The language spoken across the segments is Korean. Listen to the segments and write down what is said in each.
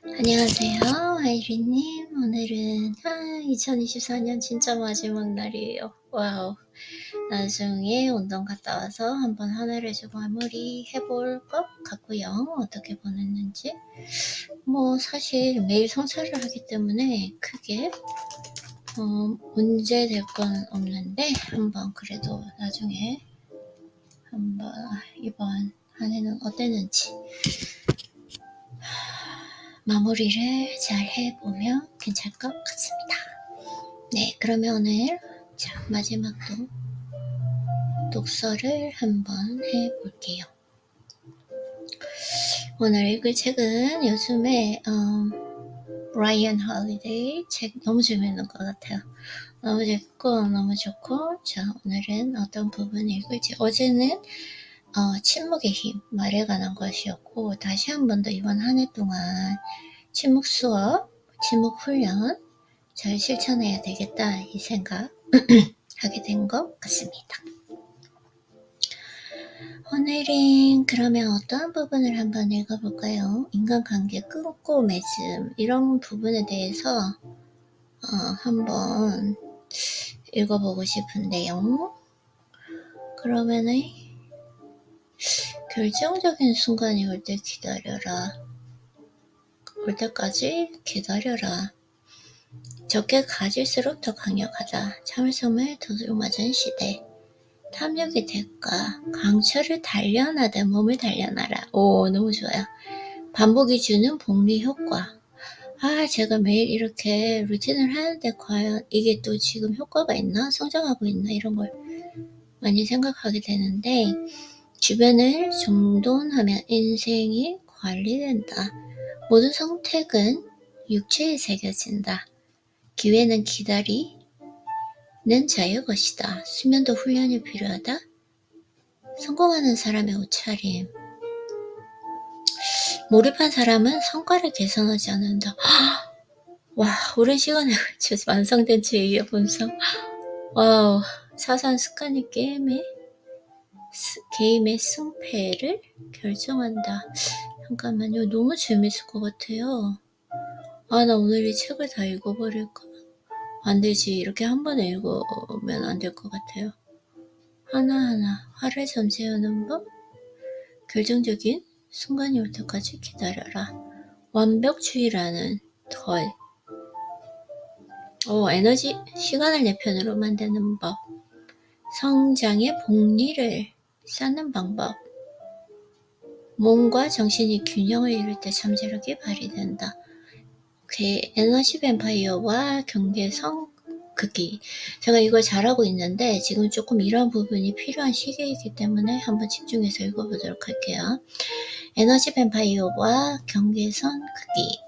안녕하세요, 아이리님. 오늘은 2024년 진짜 마지막 날이에요. 와우. 나중에 운동 갔다 와서 한번 하늘을 좀 마무리 해볼 것 같고요. 어떻게 보냈는지. 사실 매일 성찰을 하기 때문에 크게 문제 될 건 없는데 한번 그래도 나중에 한번 이번 한 해는 어땠는지 마무리를 잘 해보면 괜찮을 것 같습니다. 네, 그러면 오늘 마지막도 독서를 한번 해볼게요. 오늘 읽을 책은 요즘에 브라이언 홀리데이 책 너무 재밌는 것 같아요. 너무 재밌고 너무 좋고, 자, 오늘은 어떤 부분 읽을지. 어제는 침묵의 힘, 말에 관한 것이었고, 다시 한 번 더 이번 한 해 동안 침묵 수업, 침묵 훈련 잘 실천해야 되겠다 이 생각 하게 된 것 같습니다. 오늘은 그러면 어떠한 부분을 한번 읽어볼까요? 인간관계 끊고 맺음 이런 부분에 대해서 한번 읽어보고 싶은데요. 그러면은 결정적인 순간이 올 때 기다려라. 올 때까지 기다려라. 적게 가질수록 더 강력하다. 참을성을 도둑맞은 시대. 탐욕의 대가. 강철을 단련하되 몸을 단련하라. 오, 너무 좋아요. 반복이 주는 복리 효과. 제가 매일 이렇게 루틴을 하는데 과연 이게 또 지금 효과가 있나? 성장하고 있나? 이런 걸 많이 생각하게 되는데, 주변을 정돈하면 인생이 관리된다. 모든 선택은 육체에 새겨진다. 기회는 기다리는 자의 것이다. 수면도 훈련이 필요하다. 성공하는 사람의 옷차림. 몰입한 사람은 성과를 개선하지 않는다. 와, 오랜 시간에 걸쳐 완성된 제2의 본성. 와우, 사소한 습관이 게임의 승패를 결정한다. 잠깐만요, 너무 재밌을 것 같아요. 나 오늘 이 책을 다 읽어버릴까? 안 되지, 이렇게 한 번에 읽으면 안 될 것 같아요. 하나하나 화를 잠재우는 법, 결정적인 순간이 올 때까지 기다려라. 완벽주의라는 덜. 에너지, 시간을 내 편으로 만드는 법. 성장의 복리를 쌓는 방법. 몸과 정신이 균형을 이룰 때 잠재력이 발휘된다. 에너지 뱀파이어와 경계성 극기. 제가 이걸 잘하고 있는데 지금 조금 이런 부분이 필요한 시기이기 때문에 한번 집중해서 읽어보도록 할게요. 에너지 뱀파이어와 경계선 극기.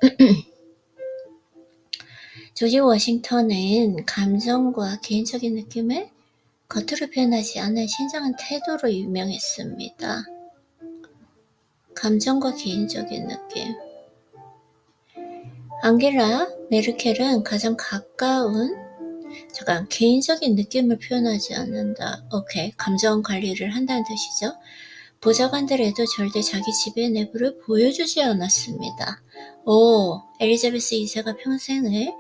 조지 워싱턴은 감정과 개인적인 느낌을 겉으로 표현하지 않는 신중한 태도로 유명했습니다. 감정과 개인적인 느낌. 앙겔라 메르켈은 가장 개인적인 느낌을 표현하지 않는다. 오케이, 감정 관리를 한다는 뜻이죠. 보좌관들에도 절대 자기 집의 내부를 보여주지 않았습니다. 엘리자베스 2세가 평생을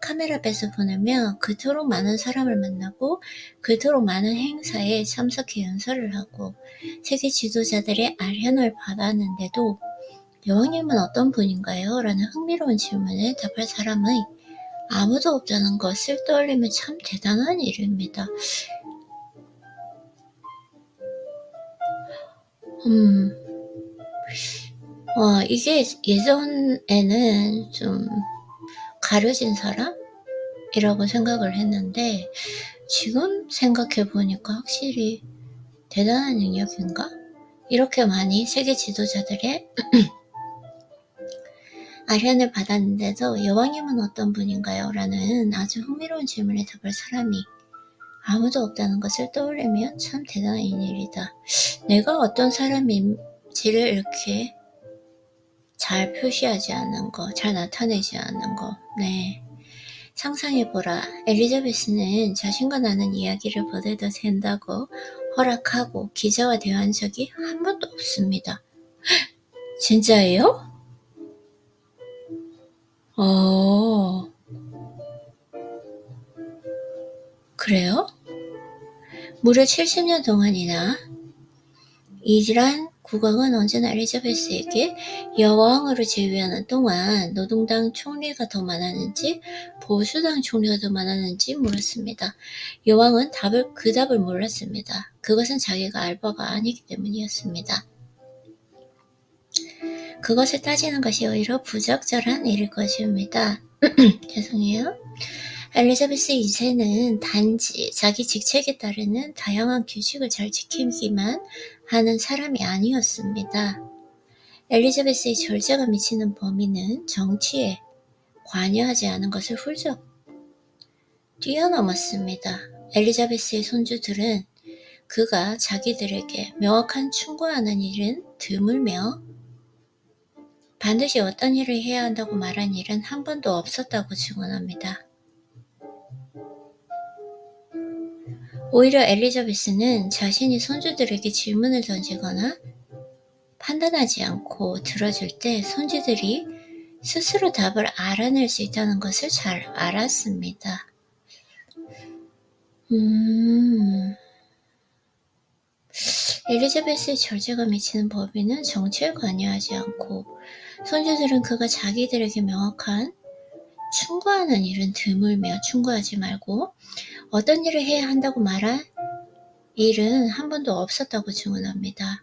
카메라 앞에서 보내며 그토록 많은 사람을 만나고 그토록 많은 행사에 참석해 연설을 하고 세계 지도자들의 아련을 받았는데도 여왕님은 어떤 분인가요? 라는 흥미로운 질문에 답할 사람의 아무도 없다는 것을 떠올리면 참 대단한 일입니다. 이게 예전에는 좀 가려진 사람이라고 생각을 했는데 지금 생각해보니까 확실히 대단한 능력인가? 이렇게 많이 세계 지도자들의 아련을 받았는데도 여왕님은 어떤 분인가요? 라는 아주 흥미로운 질문에 답할 사람이 아무도 없다는 것을 떠올리면 참 대단한 일이다. 내가 어떤 사람인지를 이렇게 잘 표시하지 않는 거, 잘 나타내지 않는 거. 네. 상상해보라. 엘리자베스는 자신과 나눈 이야기를 보내도 된다고 허락하고 기자와 대화한 적이 한 번도 없습니다. 진짜예요? 어, 그래요? 무려 70년 동안이나 이란 국왕은 언제나 엘리자베스에게 여왕으로 재위하는 동안 노동당 총리가 더 많았는지 보수당 총리가 더 많았는지 물었습니다. 여왕은 그 답을 몰랐습니다. 그것은 자기가 알바가 아니기 때문이었습니다. 그것을 따지는 것이 오히려 부적절한 일일 것입니다. 죄송해요. 엘리자베스 2세는 단지 자기 직책에 따르는 다양한 규칙을 잘 지키기만 하는 사람이 아니었습니다. 엘리자베스의 절제가 미치는 범위는 정치에 관여하지 않은 것을 훌쩍 뛰어넘었습니다. 엘리자베스의 손주들은 그가 자기들에게 명확한 충고하는 일은 드물며 반드시 어떤 일을 해야 한다고 말한 일은 한 번도 없었다고 증언합니다. 오히려 엘리자베스는 자신이 손주들에게 질문을 던지거나 판단하지 않고 들어줄 때 손주들이 스스로 답을 알아낼 수 있다는 것을 잘 알았습니다. 엘리자베스의 절제가 미치는 법에는 정치에 관여하지 않고 손주들은 그가 자기들에게 명확한 충고하는 일은 드물며 충고하지 말고 어떤 일을 해야 한다고 말한 일은 한 번도 없었다고 증언합니다.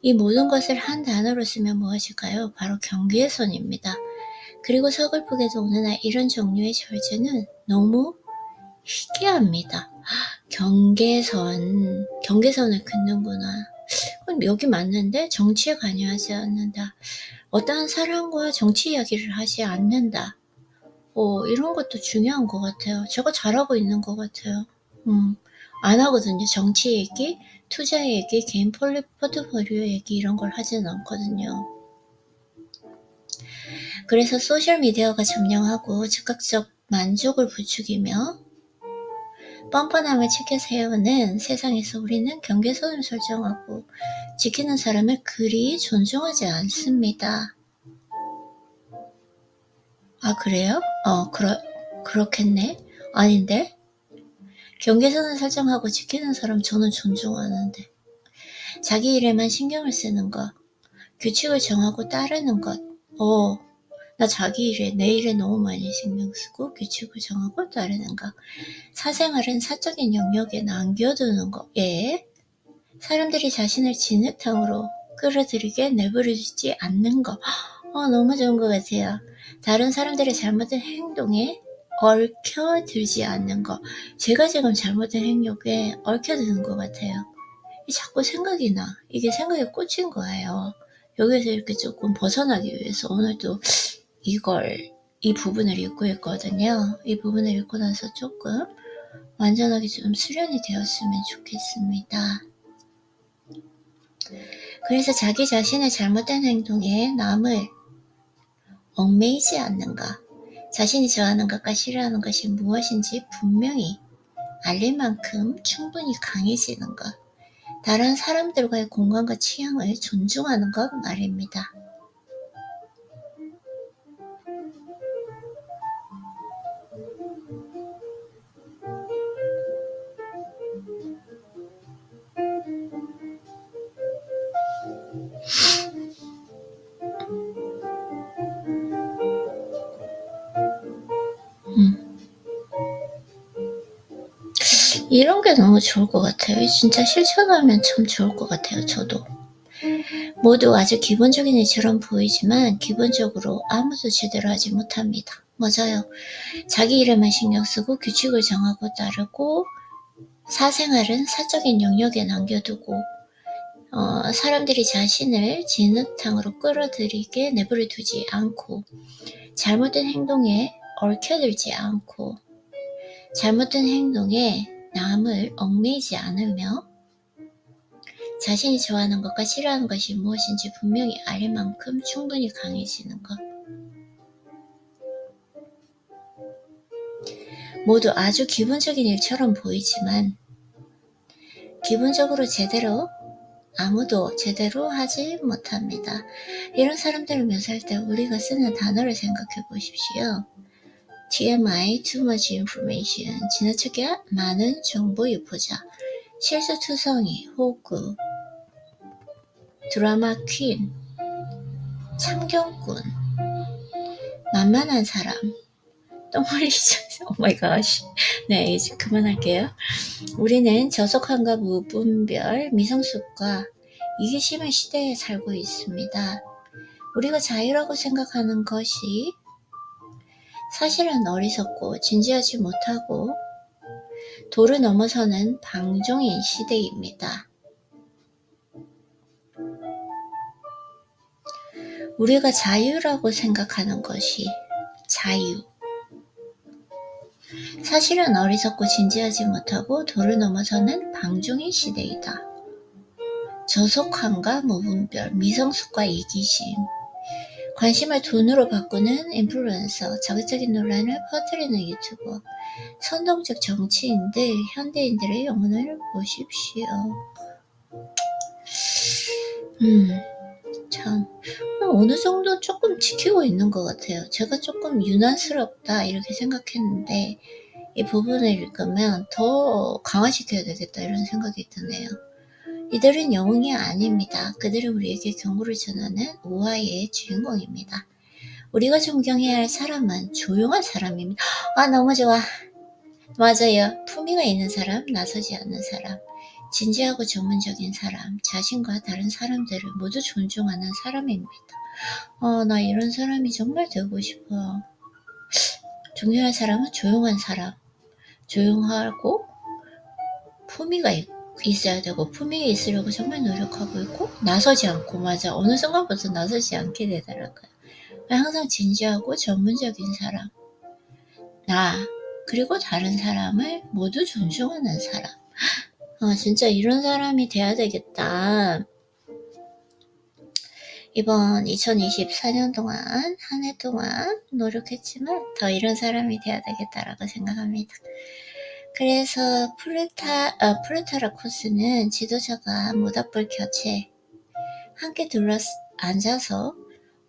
이 모든 것을 한 단어로 쓰면 무엇일까요? 바로 경계선입니다. 그리고 서글프게도 어느 날 이런 종류의 절제는 너무 희귀합니다. 경계선을 긋는구나. 그럼 여기 맞는데 정치에 관여하지 않는다. 어떠한 사람과 정치 이야기를 하지 않는다. 이런 것도 중요한 것 같아요. 제가 잘하고 있는 것 같아요. 안 하거든요. 정치 얘기, 투자 얘기, 개인 포트폴리오 얘기 이런 걸 하지는 않거든요. 그래서 소셜미디어가 점령하고 즉각적 만족을 부추기며 뻔뻔함을 치켜 세우는 세상에서 우리는 경계선을 설정하고 지키는 사람을 그리 존중하지 않습니다. 아, 그래요? 그렇겠네. 아닌데? 경계선을 설정하고 지키는 사람 저는 존중하는데. 자기 일에만 신경을 쓰는 것, 규칙을 정하고 따르는 것. 나 자기 일에, 내 일에 너무 많이 신경 쓰고 규칙을 정하고 따르는 것. 사생활은 사적인 영역에 남겨두는 것. 예. 사람들이 자신을 진흙탕으로 끌어들이게 내버려두지 않는 것. 너무 좋은 것 같아요. 다른 사람들의 잘못된 행동에 얽혀들지 않는 것. 제가 지금 잘못된 행동에 얽혀드는 것 같아요. 자꾸 생각이 나. 이게 생각에 꽂힌 거예요. 여기서 이렇게 조금 벗어나기 위해서 오늘도 이 부분을 읽고 있거든요. 이 부분을 읽고 나서 조금 완전하게 좀 수련이 되었으면 좋겠습니다. 그래서 자기 자신의 잘못된 행동에 남을 얽매이지 않는가, 자신이 좋아하는 것과 싫어하는 것이 무엇인지 분명히 알릴 만큼 충분히 강해지는 것, 다른 사람들과의 공간과 취향을 존중하는 것 말입니다. 이런 게 너무 좋을 것 같아요. 진짜 실천하면 참 좋을 것 같아요. 저도. 모두 아주 기본적인 일처럼 보이지만 기본적으로 아무도 제대로 하지 못합니다. 맞아요. 자기 일에만 신경 쓰고 규칙을 정하고 따르고 사생활은 사적인 영역에 남겨두고 사람들이 자신을 진흙탕으로 끌어들이게 내버려두지 않고 잘못된 행동에 얽혀들지 않고 잘못된 행동에 남을 얽매이지 않으며 자신이 좋아하는 것과 싫어하는 것이 무엇인지 분명히 알 만큼 충분히 강해지는 것. 모두 아주 기본적인 일처럼 보이지만 기본적으로 제대로 아무도 제대로 하지 못합니다. 이런 사람들을 묘사할 때 우리가 쓰는 단어를 생각해 보십시오. TMI, too much information, 지나치게 많은 정보 유포자, 실수투성이, 호구, 드라마 퀸, 참견꾼, 만만한 사람, 똥물리 오마이갓. 네, 이제 그만할게요. 우리는 저속함과 무분별, 미성숙과 이기심의 시대에 살고 있습니다. 우리가 자유라고 생각하는 것이 사실은 어리석고 진지하지 못하고 도를 넘어서는 방종인 시대입니다. 우리가 자유라고 생각하는 것이 자유. 사실은 어리석고 진지하지 못하고 도를 넘어서는 방종인 시대이다. 저속함과 무분별, 미성숙과 이기심, 관심을 돈으로 바꾸는 인플루언서, 자극적인 논란을 퍼뜨리는 유튜버, 선동적 정치인들, 현대인들의 영혼을 보십시오. 참 어느 정도 조금 지키고 있는 것 같아요. 제가 조금 유난스럽다 이렇게 생각했는데 이 부분을 읽으면 더 강화시켜야 되겠다 이런 생각이 드네요. 이들은 영웅이 아닙니다. 그들은 우리에게 경고를 전하는 우화의 주인공입니다. 우리가 존경해야 할 사람은 조용한 사람입니다. 아, 너무 좋아. 맞아요. 품위가 있는 사람, 나서지 않는 사람, 진지하고 전문적인 사람, 자신과 다른 사람들을 모두 존중하는 사람입니다. 나 이런 사람이 정말 되고 싶어요. 존경할 사람은 조용한 사람, 조용하고 품위가 있어야 되고, 품위가 있으려고 정말 노력하고 있고, 나서지 않고, 맞아. 어느 순간부터 나서지 않게 되더라고요. 항상 진지하고 전문적인 사람, 나, 그리고 다른 사람을 모두 존중하는 사람. 진짜 이런 사람이 돼야 되겠다. 이번 2024년 동안, 한 해 동안 노력했지만 더 이런 사람이 돼야 되겠다라고 생각합니다. 그래서 프루타라 코스는 지도자가 모닥불 곁에 함께 앉아서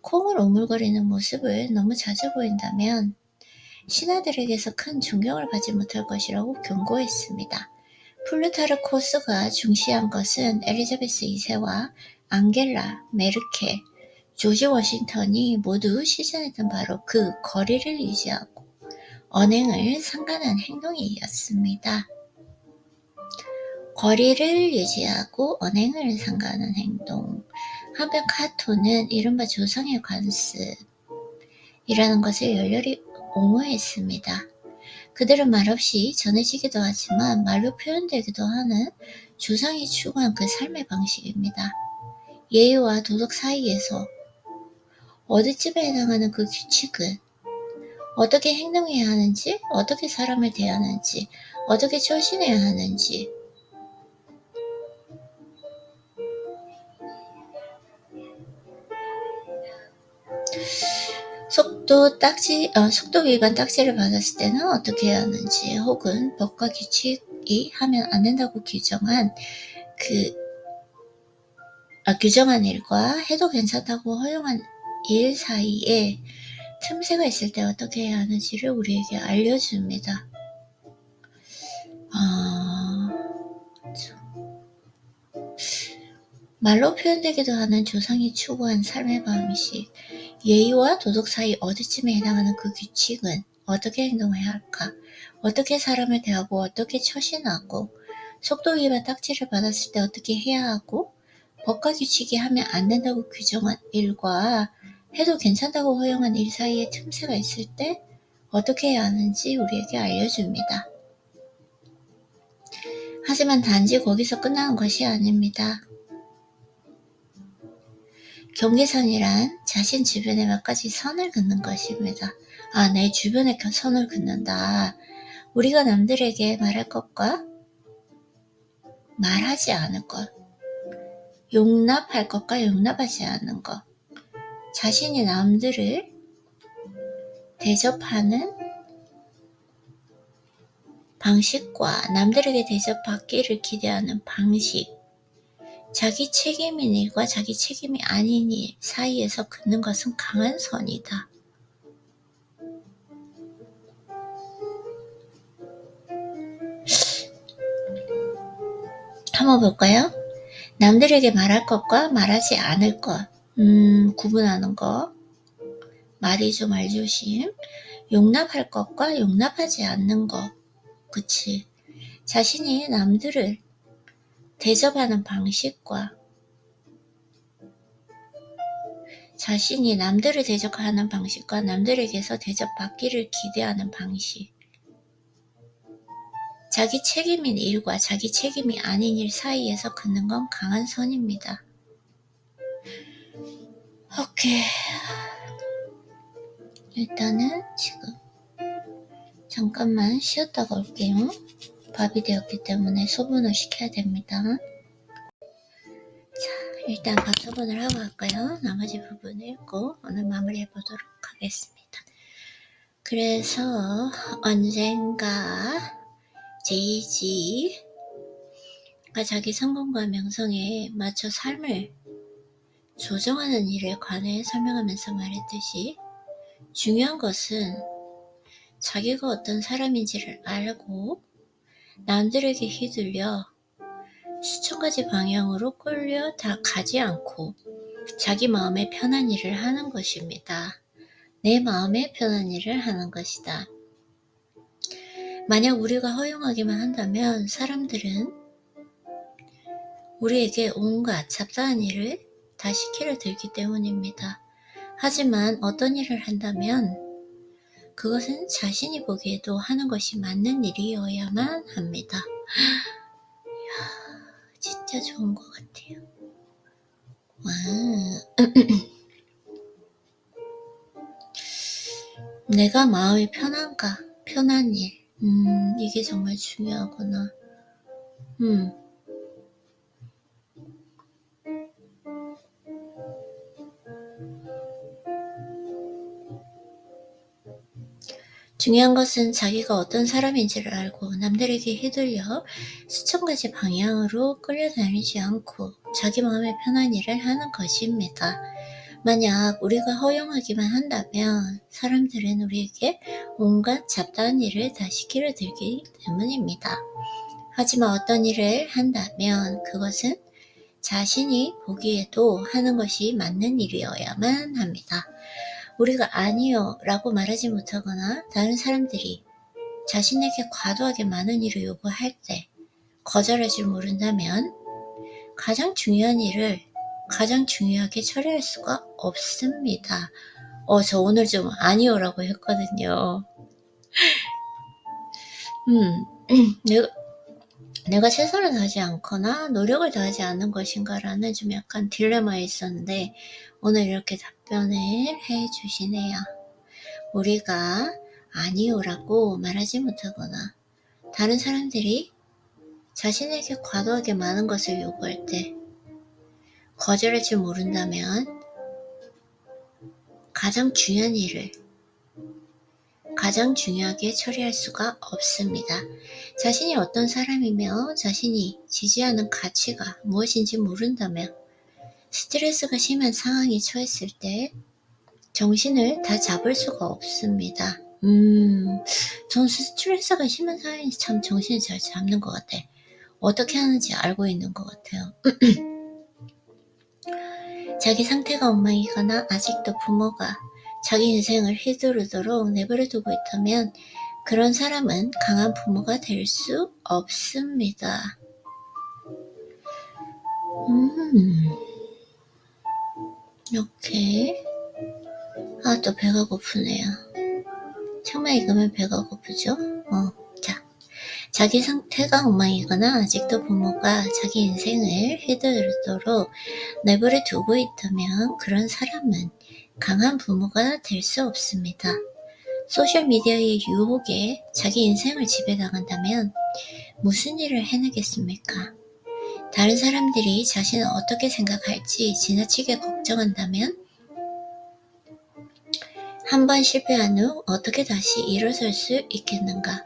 콩을 오물거리는 모습을 너무 자주 보인다면 신하들에게서 큰 존경을 받지 못할 것이라고 경고했습니다. 플루타르 코스가 중시한 것은 엘리자베스 2세와 앙겔라 메르켈, 조지 워싱턴이 모두 실천했던 바로 그 거리를 유지하고 언행을 상관한 행동이었습니다. 거리를 유지하고 언행을 상관한 행동. 한편 카토는 이른바 조상의 관습이라는 것을 열렬히 옹호했습니다. 그들은 말없이 전해지기도 하지만 말로 표현되기도 하는 조상이 추구한 그 삶의 방식입니다. 예의와 도덕 사이에서 어디쯤에 해당하는 그 규칙은 어떻게 행동해야 하는지, 어떻게 사람을 대하는지, 어떻게 처신해야 하는지, 속도 위반 딱지를 받았을 때는 어떻게 해야 하는지, 혹은 법과 규칙이 하면 안 된다고 규정한 일과 해도 괜찮다고 허용한 일 사이에 틈새가 있을 때 어떻게 해야 하는지를 우리에게 알려줍니다. 말로 표현되기도 하는 조상이 추구한 삶의 방식, 예의와 도덕 사이 어디쯤에 해당하는 그 규칙은 어떻게 행동해야 할까? 어떻게 사람을 대하고 어떻게 처신하고, 속도 위반 딱지를 받았을 때 어떻게 해야 하고, 법과 규칙이 하면 안 된다고 규정한 일과 해도 괜찮다고 허용한 일 사이에 틈새가 있을 때 어떻게 해야 하는지 우리에게 알려줍니다. 하지만 단지 거기서 끝나는 것이 아닙니다. 경계선이란 자신 주변에 몇 가지 선을 긋는 것입니다. 내 주변에 선을 긋는다. 우리가 남들에게 말할 것과 말하지 않을 것, 용납할 것과 용납하지 않는 것, 자신이 남들을 대접하는 방식과 남들에게 대접받기를 기대하는 방식, 자기 책임인 일과 자기 책임이 아닌 일 사이에서 긋는 것은 강한 선이다. 한번 볼까요? 남들에게 말할 것과 말하지 않을 것. 구분하는 것. 말이죠, 말조심. 용납할 것과 용납하지 않는 것. 그치. 자신이 남들을 대접하는 방식과 자신이 남들을 대접하는 방식과 남들에게서 대접받기를 기대하는 방식. 자기 책임인 일과 자기 책임이 아닌 일 사이에서 긋는 건 강한 선입니다. 오케이. 일단은 지금 잠깐만 쉬었다가 올게요. 밥이 되었기 때문에 소분을 시켜야 됩니다. 자, 일단 밥 소분을 하고 갈까요? 나머지 부분을 읽고 오늘 마무리해 보도록 하겠습니다. 그래서 언젠가 제이지가 자기 성공과 명성에 맞춰 삶을 조정하는 일에 관해 설명하면서 말했듯이 중요한 것은 자기가 어떤 사람인지를 알고 남들에게 휘둘려 수천 가지 방향으로 끌려 다 가지 않고 자기 마음에 편한 일을 하는 것입니다. 내 마음에 편한 일을 하는 것이다. 만약 우리가 허용하기만 한다면 사람들은 우리에게 온갖 잡다한 일을 다 시키려 들기 때문입니다. 하지만 어떤 일을 한다면 그것은 자신이 보기에도 하는 것이 맞는 일이어야만 합니다. 이야, 진짜 좋은 것 같아요. 와. 내가 마음이 편한가? 편한 일. 이게 정말 중요하구나. 중요한 것은 자기가 어떤 사람인지를 알고 남들에게 휘둘려 수천 가지 방향으로 끌려다니지 않고 자기 마음에 편한 일을 하는 것입니다. 만약 우리가 허용하기만 한다면 사람들은 우리에게 온갖 잡다한 일을 다 시키려 들기 때문입니다. 하지만 어떤 일을 한다면 그것은 자신이 보기에도 하는 것이 맞는 일이어야만 합니다. 우리가 아니요 라고 말하지 못하거나 다른 사람들이 자신에게 과도하게 많은 일을 요구할 때 거절할 줄 모른다면 가장 중요한 일을 가장 중요하게 처리할 수가 없습니다. 저 오늘 좀 아니요라고 했거든요. 내가 최선을 다하지 않거나 노력을 다하지 않는 것인가라는 좀 약간 딜레마에 있었는데 오늘 이렇게 답변을 해주시네요. 우리가 아니요라고 말하지 못하거나 다른 사람들이 자신에게 과도하게 많은 것을 요구할 때 거절할 줄 모른다면 가장 중요한 일을 가장 중요하게 처리할 수가 없습니다. 자신이 어떤 사람이며 자신이 지지하는 가치가 무엇인지 모른다면 스트레스가 심한 상황에 처했을 때 정신을 다 잡을 수가 없습니다. 전 스트레스가 심한 상황에서 참 정신을 잘 잡는 것 같아. 어떻게 하는지 알고 있는 것 같아요. 자기 상태가 엉망이거나 아직도 부모가 자기 인생을 휘두르도록 내버려 두고 있다면 그런 사람은 강한 부모가 될 수 없습니다. 이렇게 또 배가 고프네요. 정말 이거면 배가 고프죠? 자, 자기 상태가 엉망이거나 아직도 부모가 자기 인생을 휘두르도록 내버려 두고 있다면 그런 사람은 강한 부모가 될 수 없습니다. 소셜미디어의 유혹에 자기 인생을 지배당한다면 무슨 일을 해내겠습니까? 다른 사람들이 자신을 어떻게 생각할지 지나치게 걱정한다면 한번 실패한 후 어떻게 다시 일어설 수 있겠는가?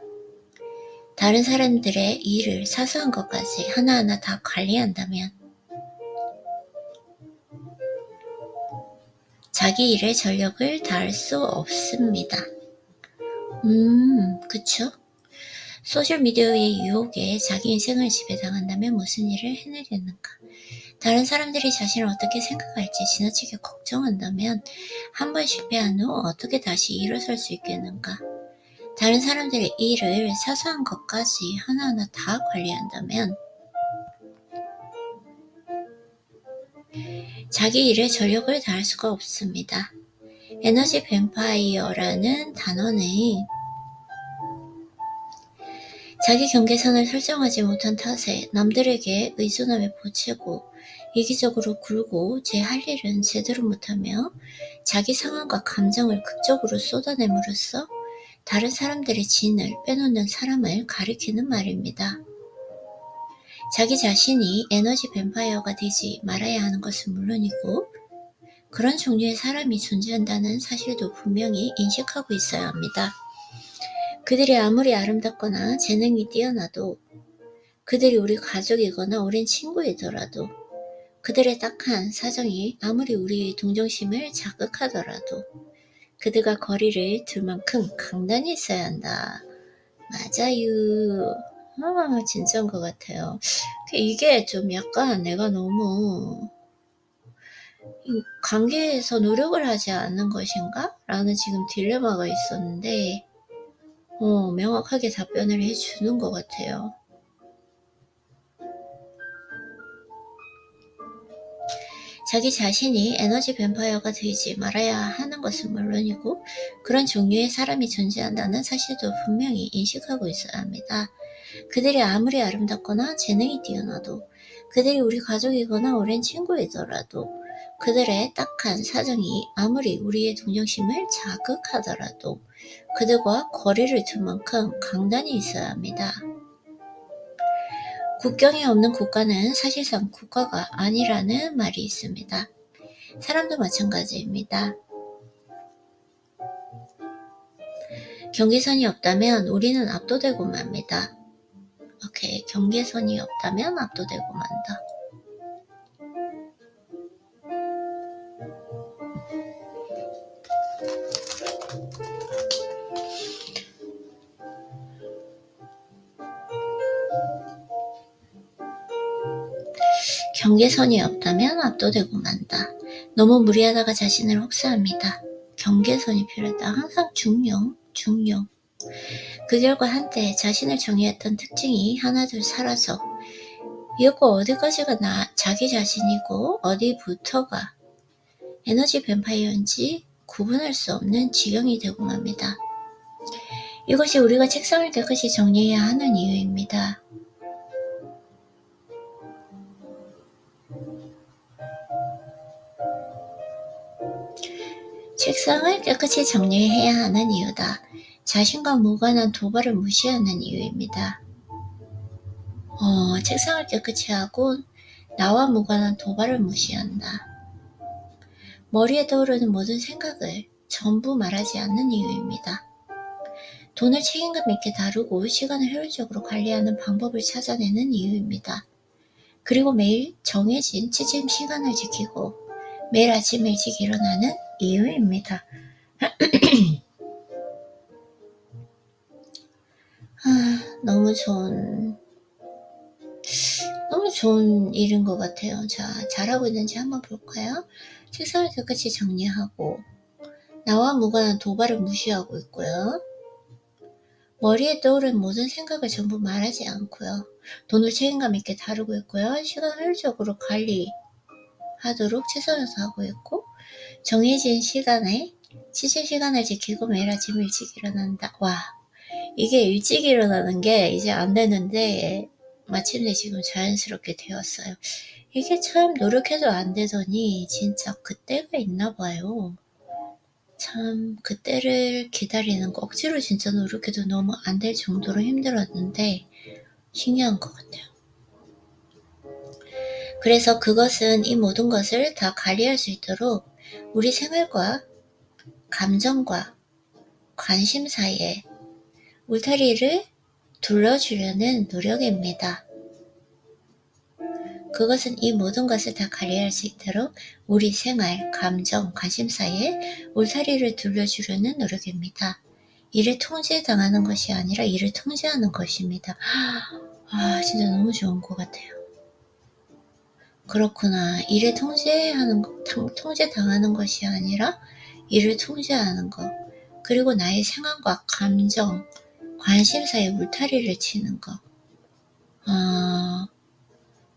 다른 사람들의 일을 사소한 것까지 하나하나 다 관리한다면 자기 일에 전력을 다할 수 없습니다. 그쵸? 소셜미디어의 유혹에 자기 인생을 지배당한다면 무슨 일을 해내려는가? 다른 사람들이 자신을 어떻게 생각할지 지나치게 걱정한다면 한 번 실패한 후 어떻게 다시 일어설 수 있겠는가? 다른 사람들의 일을 사소한 것까지 하나하나 다 관리한다면 자기 일에 전력을 다할 수가 없습니다. 에너지 뱀파이어라는 단어는 자기 경계선을 설정하지 못한 탓에 남들에게 의존함에 보채고 이기적으로 굴고 제 할 일은 제대로 못하며 자기 상황과 감정을 극적으로 쏟아냄으로써 다른 사람들의 진을 빼놓는 사람을 가리키는 말입니다. 자기 자신이 에너지 뱀파이어가 되지 말아야 하는 것은 물론이고 그런 종류의 사람이 존재한다는 사실도 분명히 인식하고 있어야 합니다. 그들이 아무리 아름답거나 재능이 뛰어나도 그들이 우리 가족이거나 오랜 친구이더라도 그들의 딱한 사정이 아무리 우리의 동정심을 자극하더라도 그들과 거리를 둘 만큼 강단이 있어야 한다. 맞아요. 진짜인 것 같아요. 이게 좀 약간 내가 너무 관계에서 노력을 하지 않는 것인가? 라는 지금 딜레마가 있었는데 명확하게 답변을 해주는 것 같아요. 자기 자신이 에너지 뱀파이어가 되지 말아야 하는 것은 물론이고 그런 종류의 사람이 존재한다는 사실도 분명히 인식하고 있어야 합니다. 그들이 아무리 아름답거나 재능이 뛰어나도 그들이 우리 가족이거나 오랜 친구이더라도 그들의 딱한 사정이 아무리 우리의 동정심을 자극하더라도 그들과 거리를 둘 만큼 강단이 있어야 합니다. 국경이 없는 국가는 사실상 국가가 아니라는 말이 있습니다. 사람도 마찬가지입니다. 경계선이 없다면 우리는 압도되고 맙니다. 오케이, 경계선이 없다면 압도되고 만다. 경계선이 없다면 압도되고 만다. 너무 무리하다가 자신을 혹사합니다. 경계선이 필요하다. 항상 중용. 그 결과 한때 자신을 정의했던 특징이 하나둘 사라져 이거 어디까지가 자기 자신이고 어디부터가 에너지 뱀파이어인지 구분할 수 없는 지경이 되고 맙니다. 이것이 우리가 책상을 깨끗이 정리해야 하는 이유입니다. 책상을 깨끗이 정리해야 하는 이유다. 자신과 무관한 도발을 무시하는 이유입니다. 책상을 깨끗이 하고 나와 무관한 도발을 무시한다. 머리에 떠오르는 모든 생각을 전부 말하지 않는 이유입니다. 돈을 책임감 있게 다루고 시간을 효율적으로 관리하는 방법을 찾아내는 이유입니다. 그리고 매일 정해진 취침 시간을 지키고 매일 아침 일찍 일어나는 이유입니다. 너무 좋은 일인 것 같아요. 자, 잘하고 있는지 한번 볼까요? 책상을 깨끗이 정리하고 나와 무관한 도발을 무시하고 있고요. 머리에 떠오른 모든 생각을 전부 말하지 않고요. 돈을 책임감 있게 다루고 있고요. 시간을 효율적으로 관리하도록 최선을 다하고 있고 정해진 시간에 취침 시간을 지키고 매일 아침 일찍 일어난다. 와, 이게 일찍 일어나는 게 이제 안 되는데 마침내 지금 자연스럽게 되었어요. 이게 참 노력해도 안 되더니 진짜 그때가 있나 봐요. 참 그때를 기다리는 거 억지로 진짜 노력해도 너무 안 될 정도로 힘들었는데 신기한 것 같아요. 그래서 그것은 이 모든 것을 다 관리할 수 있도록 우리 생활과 감정과 관심 사이에 울타리를 둘러주려는 노력입니다. 그것은 이 모든 것을 다 관리할 수 있도록 우리 생활, 감정, 관심사에 울타리를 둘러주려는 노력입니다. 이를 통제당하는 것이 아니라 이를 통제하는 것입니다. 아, 진짜 너무 좋은 것 같아요. 그렇구나. 이를 통제당하는 것이 아니라 이를 통제하는 것. 그리고 나의 생각과 감정, 관심사에 울타리를 치는 것.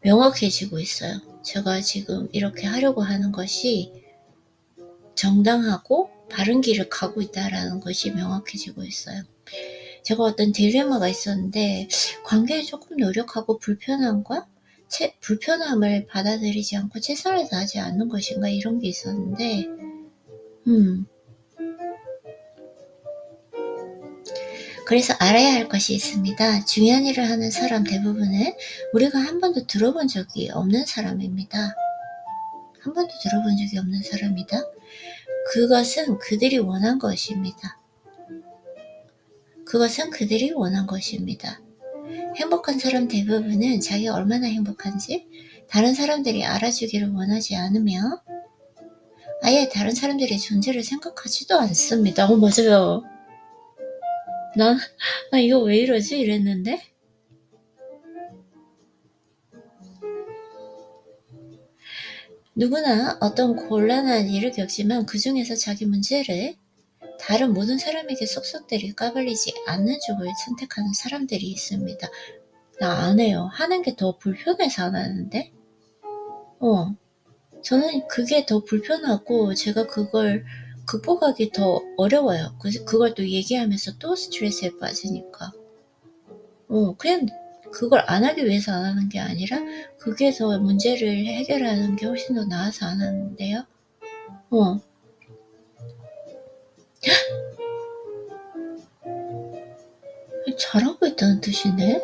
명확해지고 있어요. 제가 지금 이렇게 하려고 하는 것이 정당하고 바른 길을 가고 있다는 것이 명확해지고 있어요. 제가 어떤 딜레마가 있었는데 관계에 조금 노력하고 불편함을 받아들이지 않고 최선을 다하지 않는 것인가 이런 게 있었는데 그래서 알아야 할 것이 있습니다. 중요한 일을 하는 사람 대부분은 우리가 한 번도 들어본 적이 없는 사람입니다. 한 번도 들어본 적이 없는 사람이다. 그것은 그들이 원한 것입니다. 그것은 그들이 원한 것입니다. 행복한 사람 대부분은 자기가 얼마나 행복한지 다른 사람들이 알아주기를 원하지 않으며 아예 다른 사람들의 존재를 생각하지도 않습니다. 맞아요. 나 이거 왜 이러지? 이랬는데 누구나 어떤 곤란한 일을 겪지만 그 중에서 자기 문제를 다른 모든 사람에게 쏙쏙들이 까발리지 않는 쪽을 선택하는 사람들이 있습니다. 나 안 해요. 하는 게 더 불편해서 안 하는데? 저는 그게 더 불편하고 제가 그걸 극복하기 더 어려워요. 그걸 또 얘기하면서 또 스트레스에 빠지니까. 그냥 그걸 안 하기 위해서 안 하는 게 아니라 그게 더 문제를 해결하는 게 훨씬 더 나아서 안 하는데요. 잘하고 있다는 뜻이네.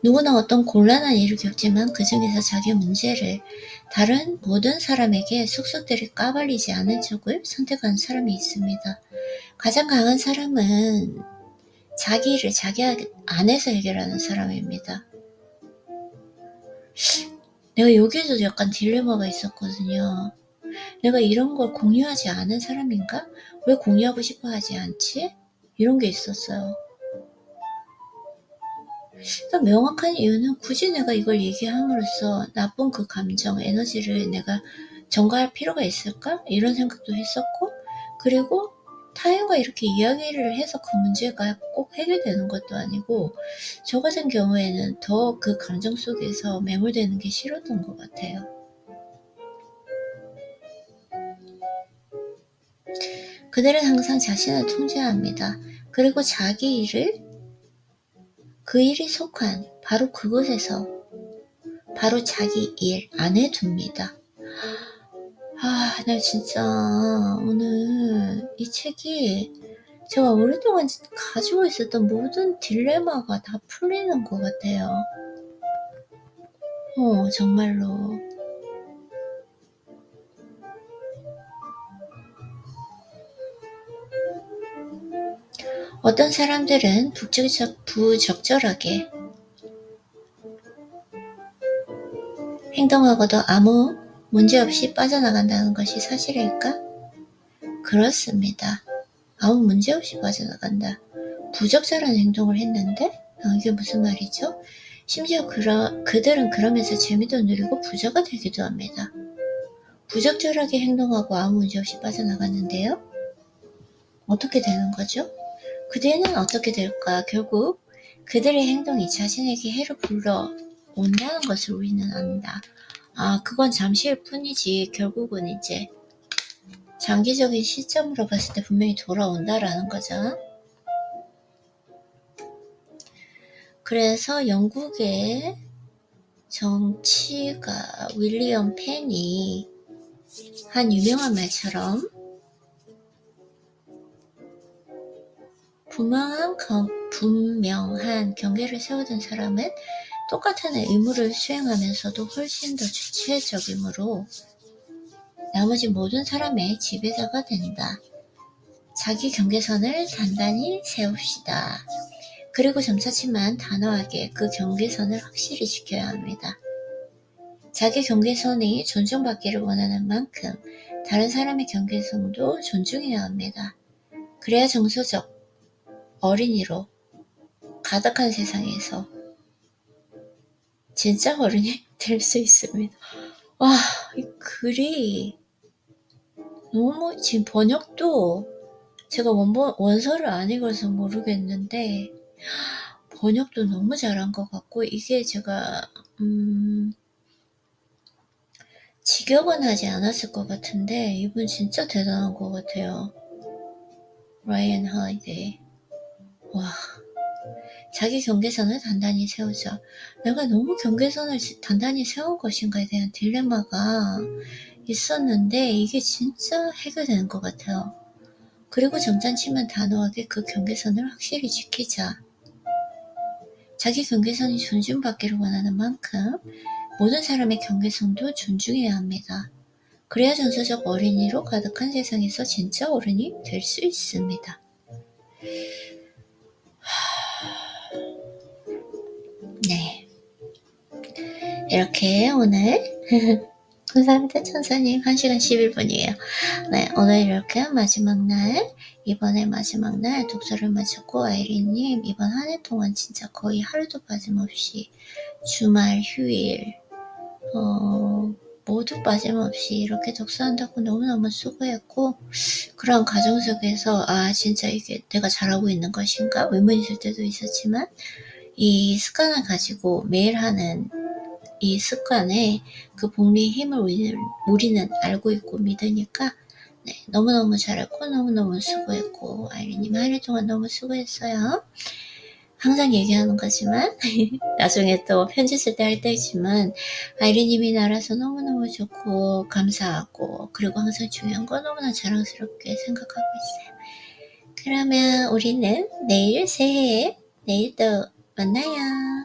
누구나 어떤 곤란한 일을 겪지만 그 중에서 자기 문제를 다른 모든 사람에게 쏙쏙들이 까발리지 않은 쪽을 선택하는 사람이 있습니다. 가장 강한 사람은 자기 일을 자기 안에서 해결하는 사람입니다. 내가 여기에도 약간 딜레마가 있었거든요. 내가 이런 걸 공유하지 않은 사람인가? 왜 공유하고 싶어 하지 않지? 이런 게 있었어요. 그러니까 명확한 이유는 굳이 내가 이걸 얘기함으로써 나쁜 그 감정, 에너지를 내가 전가할 필요가 있을까? 이런 생각도 했었고, 그리고 타인과 이렇게 이야기를 해서 그 문제가 꼭 해결되는 것도 아니고, 저 같은 경우에는 더 그 감정 속에서 매몰되는 게 싫었던 것 같아요. 그들은 항상 자신을 통제합니다. 그리고 자기 일을 그 일이 속한 바로 그곳에서 바로 자기 일 안에 둡니다. 나 진짜 오늘 이 책이 제가 오랫동안 가지고 있었던 모든 딜레마가 다 풀리는 것 같아요. 정말로. 어떤 사람들은 부적절하게 행동하고도 아무 문제없이 빠져나간다는 것이 사실일까? 그렇습니다. 아무 문제없이 빠져나간다. 부적절한 행동을 했는데? 이게 무슨 말이죠? 심지어 그들은 그러면서 재미도 누리고 부자가 되기도 합니다. 부적절하게 행동하고 아무 문제없이 빠져나갔는데요? 어떻게 되는 거죠? 그 뒤에는 어떻게 될까? 결국 그들의 행동이 자신에게 해를 불러온다는 것을 우리는 안다. 그건 잠시일 뿐이지 결국은 이제 장기적인 시점으로 봤을 때 분명히 돌아온다라는 거죠. 그래서 영국의 정치가 윌리엄 펜이 한 유명한 말처럼 분명한 경계를 세우던 사람은 똑같은 의무를 수행하면서도 훨씬 더 주체적이므로 나머지 모든 사람의 지배자가 된다. 자기 경계선을 단단히 세웁시다. 그리고 점차지만 단호하게 그 경계선을 확실히 지켜야 합니다. 자기 경계선이 존중받기를 원하는 만큼 다른 사람의 경계선도 존중해야 합니다. 그래야 정서적 어린이로 가득한 세상에서 진짜 어른이 될 수 있습니다. 와, 이 글이 너무, 지금 번역도 제가 원서를 안 읽어서 모르겠는데 번역도 너무 잘한 것 같고, 이게 제가 직역은 하지 않았을 것 같은데 이분 진짜 대단한 것 같아요. 라이언 할리데이. 와, 자기 경계선을 단단히 세우자. 내가 너무 경계선을 단단히 세운 것인가에 대한 딜레마가 있었는데 이게 진짜 해결되는 것 같아요. 그리고 점잖지만 단호하게 그 경계선을 확실히 지키자. 자기 경계선이 존중받기를 원하는 만큼 모든 사람의 경계선도 존중해야 합니다. 그래야 정서적 어린이로 가득한 세상에서 진짜 어른이 될 수 있습니다. 네, 이렇게 오늘 감사합니다 천사님. 1시간 11분이에요. 네, 오늘 이렇게 마지막 날, 이번에 마지막 날 독서를 마쳤고, 아이린님 이번 한 해 동안 진짜 거의 하루도 빠짐없이 주말, 휴일 모두 빠짐없이 이렇게 독서한다고 너무너무 수고했고, 그런 과정 속에서 진짜 이게 내가 잘하고 있는 것인가 의문이 들 때도 있었지만, 이 습관을 가지고 매일 하는 이 습관에 그 복리의 힘을 우리는 알고 있고 믿으니까, 네, 너무너무 잘했고 너무너무 수고했고, 아이린님 한 일 동안 너무 수고했어요. 항상 얘기하는 거지만 나중에 또 편지 쓸 때 할 때지만 아이린님이 나라서 너무너무 좋고 감사하고, 그리고 항상 중요한 거 너무나 자랑스럽게 생각하고 있어요. 그러면 우리는 내일 새해에 내일 또 만나요.